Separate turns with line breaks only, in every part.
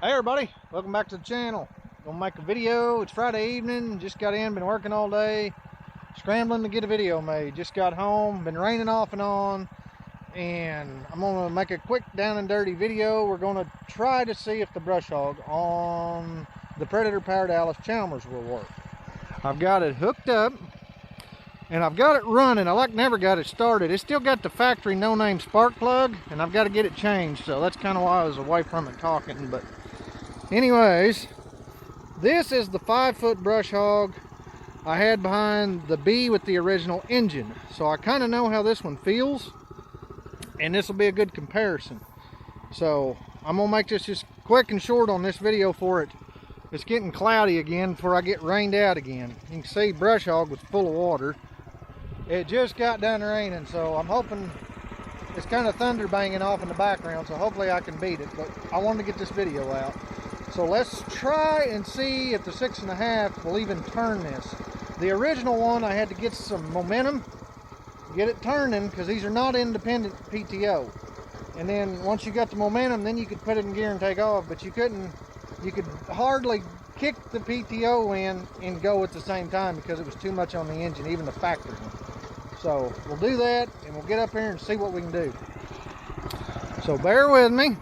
Hey everybody, welcome back to the channel. Gonna make a video. It's Friday evening, just got in, been working all day, scrambling to get a video made. Just got home, been raining off and on, and I'm gonna make a quick down and dirty video. We're gonna try to see if the brush hog on the Predator powered Allis Chalmers will work. I've got it hooked up and I've got it running. I never got it started. It's still got the factory no-name spark plug, and I've got to get it changed, so that's kind of why I was away from it talking. But anyways, this is the 5-foot brush hog I had behind the B with the original engine, so I kind of know how this one feels, and this will be a good comparison. So I'm gonna make this just quick and short on this video for it. It's getting cloudy again before I get rained out again. You can see brush hog was full of water. It just got done raining, so I'm hoping it's kind of thunder banging off in the background, so hopefully I can beat it, but I wanted to get this video out. So let's try and see if the 6.5 will even turn this. The original one, I had to get some momentum, get it turning, because these are not independent PTO. And then once you got the momentum, then you could put it in gear and take off, but you could hardly kick the PTO in and go at the same time because it was too much on the engine, even the factory one. So we'll do that, and we'll get up here and see what we can do. So bear with me.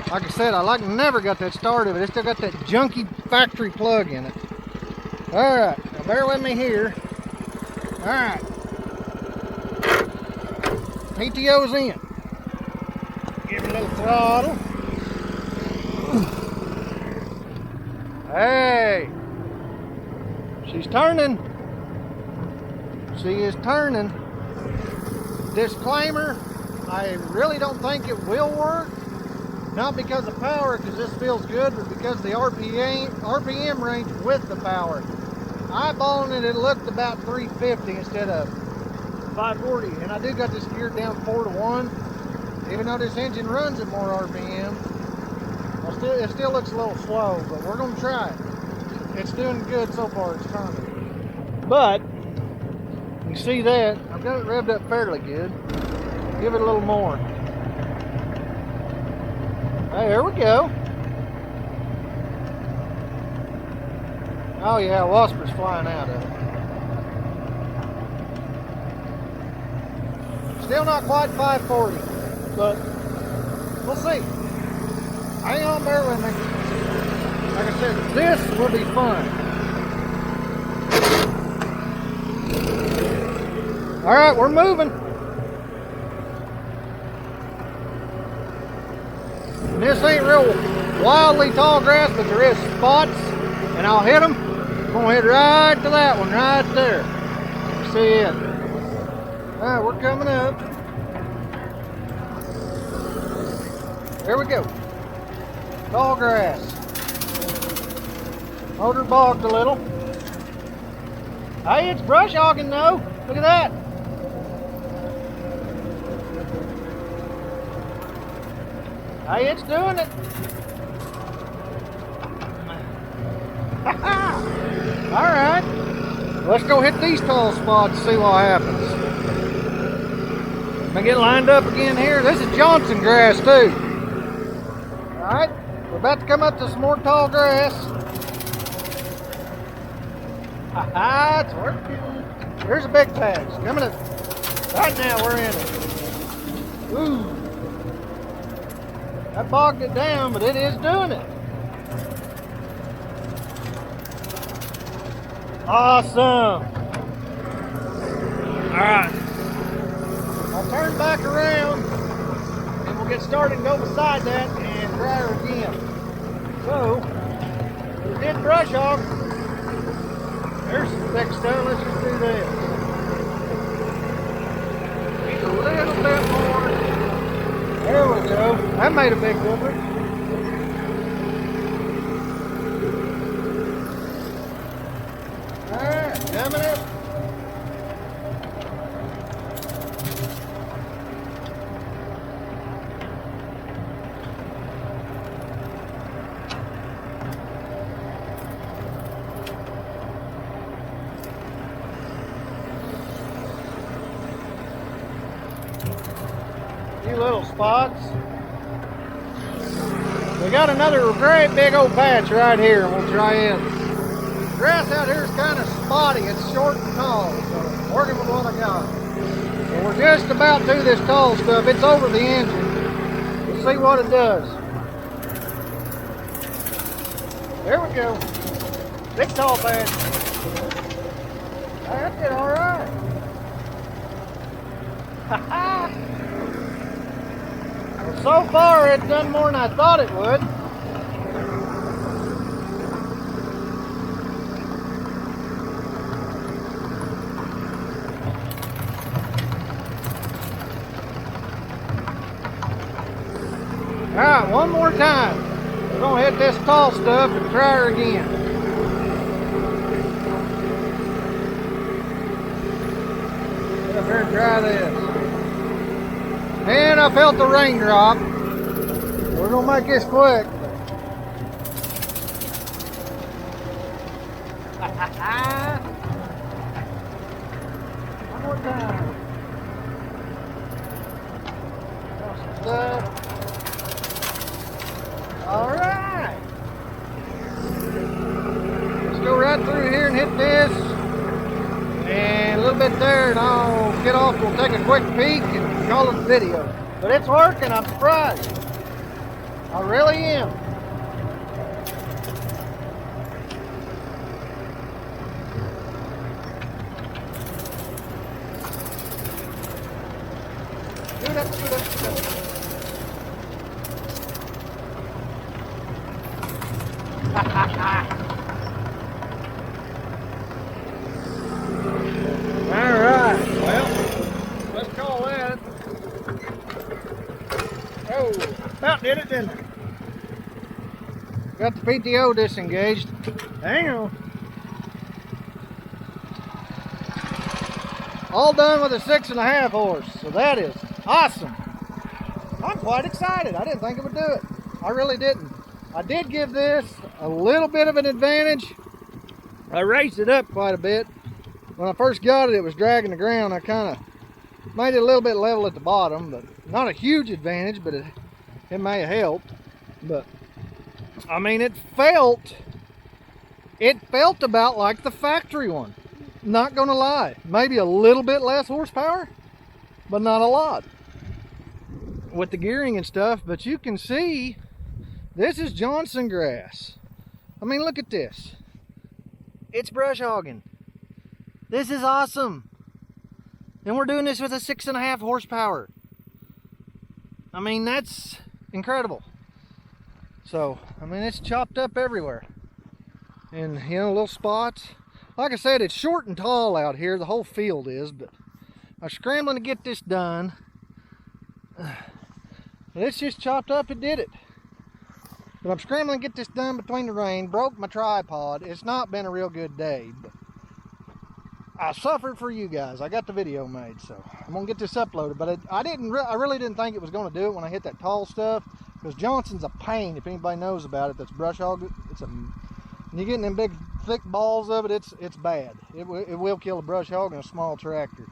Like I said, I never got that started, but it's still got that junky factory plug in it. All right, now bear with me here. All right, PTO's in. Give it a little throttle. Hey, she's turning. She is turning. Disclaimer, I really don't think it will work. Not because of power, because this feels good, but because of the RPM range with the power. Eyeballing it, it looked about 350 instead of 540. And I do got this geared down 4-to-1. Even though this engine runs at more RPM, it still looks a little slow, but we're going to try it. It's doing good so far, it's turning. But, you see that, I've got it revved up fairly good. Give it a little more. Hey, there we go. Oh yeah, Wasper's flying out of it. Still not quite 540, but we'll see. Hang on, bear with me. Like I said, this will be fun. All right, we're moving. This ain't real wildly tall grass, but there is spots, and I'll hit them. I'm gonna head right to that one right there. You see it. All right, we're coming up. There we go. Tall grass. Motor bogged a little. Hey, it's brush hogging though. Look at that. Hey, it's doing it. All right, let's go hit these tall spots and see what happens. Let me get lined up again here. This is Johnson grass too. All right, we're about to come up to some more tall grass. It's working. Here's a big patch. Coming up. Right now, we're in it. Ooh. That bogged it down, but it is doing it. Awesome. All right. I'll turn back around and we'll get started and go beside that and try her again. So, we did brush hog. There's some thick stuff. Let's just do this. Need a little bit more. There we go. That made a big difference. Alright, coming up. A few little spots. We got another great big old patch right here, and we'll try it. The grass out here is kind of spotty. It's short and tall, so working with what I got. So we're just about to this tall stuff. It's over the engine. We'll see what it does. There we go. Big tall patch. That did all right. Well, so far it's done more than I thought it would. Alright, one more time. We're going to hit this tall stuff and try her again. Get up here and try this. And I felt the raindrop. We're going to make this quick. One more time. Stuff. All right. Let's go right through here and hit this. And a little bit there, and I'll get off. We'll take a quick peek and call it a video. But it's working. I'm surprised. I really am. Shoot up, shoot up, shoot up. Alright, well, let's call that. Oh, about did it, didn't it? Got the PTO disengaged. Hang on. All done with a 6.5 horse, so that is awesome. I'm quite excited. I didn't think it would do it. I really didn't. I did give this a little bit of an advantage. I raised it up quite a bit. When I first got it, it was dragging the ground. I kind of made it a little bit level at the bottom, but not a huge advantage, but it may have helped. But I mean, it felt about like the factory one. Not gonna lie, maybe a little bit less horsepower, but not a lot with the gearing and stuff. But you can see this is Johnson grass. I mean, look at this. It's brush hogging. This is awesome. And we're doing this with a 6.5 horsepower. I mean, that's incredible. So, I mean, it's chopped up everywhere. And, you know, little spots. Like I said, it's short and tall out here. The whole field is. But I'm scrambling to get this done. But it's just chopped up. It did it. But I'm scrambling to get this done between the rain. Broke my tripod. It's not been a real good day. But I suffered for you guys. I got the video made, so I'm gonna get this uploaded. But I really didn't think it was gonna do it when I hit that tall stuff, because Johnson's a pain. If anybody knows about it, that's brush hog. When you're getting them big, thick balls of it, it's bad. It will kill a brush hog and a small tractor.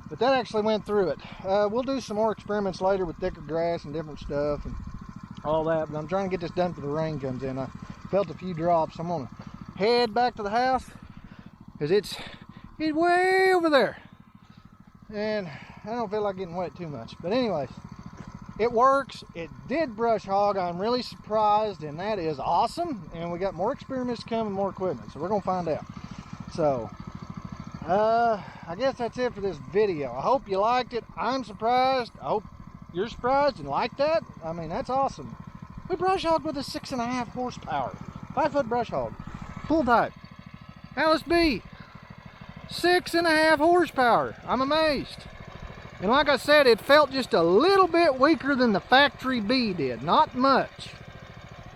But that actually went through it. We'll do some more experiments later with thicker grass and different stuff and all that. But I'm trying to get this done before the rain comes in. I felt a few drops. I'm gonna head back to the house because it's way over there, and I don't feel like getting wet too much. But anyways, it works. It did brush hog. I'm really surprised, and that is awesome. And we got more experiments coming, more equipment, so we're gonna find out. So I guess that's it for this video. I hope you liked it. I'm surprised. I hope you're surprised and like that. I mean, that's awesome. We brush hogged with a 6.5 horsepower 5-foot brush hog, full type LSB. 6.5 horsepower. I'm amazed. And like I said, it felt just a little bit weaker than the factory B did. Not much.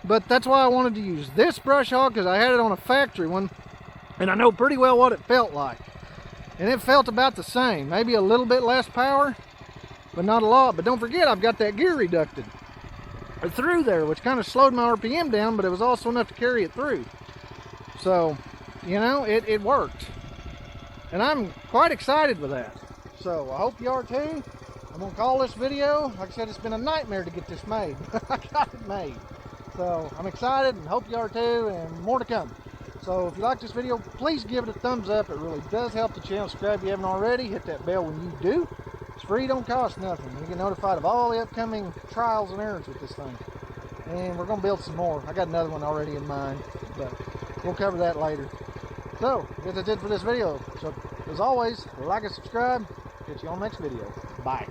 But that's why I wanted to use this brush hog, because I had it on a factory one, and I know pretty well what it felt like. And it felt about the same. Maybe a little bit less power, but not a lot. But don't forget, I've got that gear reducted through there, which kind of slowed my RPM down, but it was also enough to carry it through. So, you know, it worked. And I'm quite excited with that. So I hope you are too. I'm gonna call this video. Like I said, it's been a nightmare to get this made. I got it made. So I'm excited and hope you are too, and more to come. So if you like this video, please give it a thumbs up. It really does help the channel. Subscribe if you haven't already. Hit that bell when you do. It's free, don't cost nothing. You get notified of all the upcoming trials and errors with this thing. And we're going to build some more. I got another one already in mind, but we'll cover that later. So, I guess that's it for this video. So, as always, like and subscribe. Catch you on the next video. Bye.